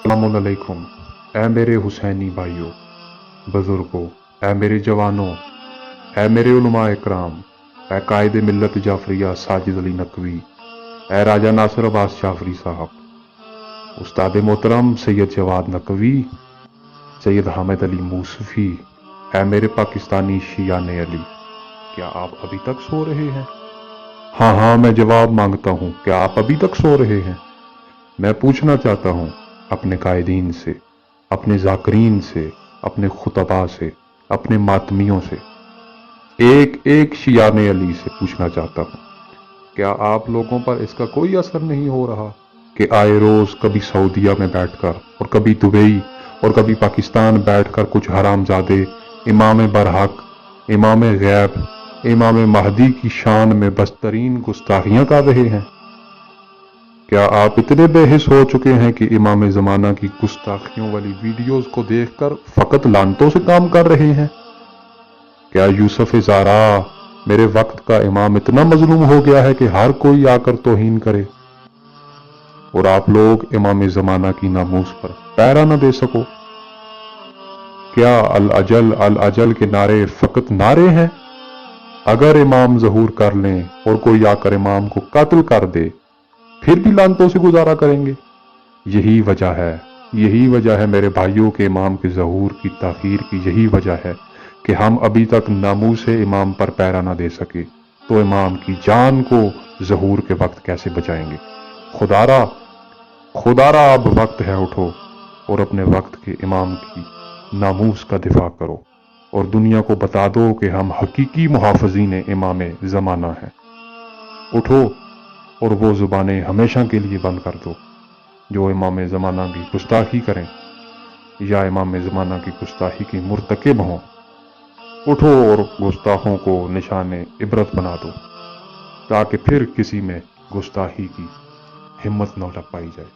अस्सलामुअलैकुम। ऐ मेरे हुसैनी भाइयों, बुजुर्गों, ऐ मेरे जवानों, ऐ मेरे उलमा इकराम, ऐ कायदे मिल्लत जाफरिया साजिद अली नकवी, ऐ राजा नासिर अब्बास जाफरी साहब, उस्ताद मोहतरम सैयद जवाद नकवी, सैयद हामिद अली मूसफी, ऐ मेरे पाकिस्तानी शियान अली, क्या आप अभी तक सो रहे हैं? हाँ हाँ, मैं जवाब मांगता हूँ, क्या आप अभी तक सो रहे हैं? मैं पूछना चाहता हूँ अपने कायदीन से, अपने जाकरीन से, अपने खुतबा से, अपने मातमियों से, एक एक शियान अली से पूछना चाहता हूँ, क्या आप लोगों पर इसका कोई असर नहीं हो रहा कि आए रोज कभी सऊदीया में बैठकर और कभी दुबई और कभी पाकिस्तान बैठकर कुछ हरामजादे इमाम बरहक, इमाम गैब, इमाम महदी की शान में बदतरीन गुस्ताखियां कर रहे हैं? क्या आप इतने बेहिस हो चुके हैं कि इमाम ज़माना की गुस्ताखियों वाली वीडियोस को देखकर फकत लानतों से काम कर रहे हैं? क्या यूसुफ ज़ारा मेरे वक्त का इमाम इतना मजलूम हो गया है कि हर कोई आकर तौहीन करे और आप लोग इमाम ज़माना की नामूस पर पैरा न दे सको? क्या अल अजल के नारे फकत नारे हैं? अगर इमाम ज़हूर कर लें और कोई आकर इमाम को कत्ल कर दे, फिर भी लानतों से गुजारा करेंगे? यही वजह है मेरे भाइयों के इमाम के ज़हूर की ताख़ीर की। यही वजह है कि हम अभी तक नामूस इमाम पर पैरा ना दे सके, तो इमाम की जान को ज़हूर के वक्त कैसे बचाएंगे? खुदारा खुदारा अब वक्त है, उठो और अपने वक्त के इमाम की नामूस का दिफा करो और दुनिया को बता दो कि हम हकीकी मुहाफ़िज़ीन इमाम ज़माना हैं। उठो और वो ज़ुबानें हमेशा के लिए बंद कर दो जो इमाम ज़माना की गुस्ताखी करें या इमाम ज़माना की गुस्ताखी के मुर्तकिब हों। उठो और गुस्ताखों को निशाने इबरत बना दो ताकि फिर किसी में गुस्ताखी की हिम्मत न लग पाई जाए।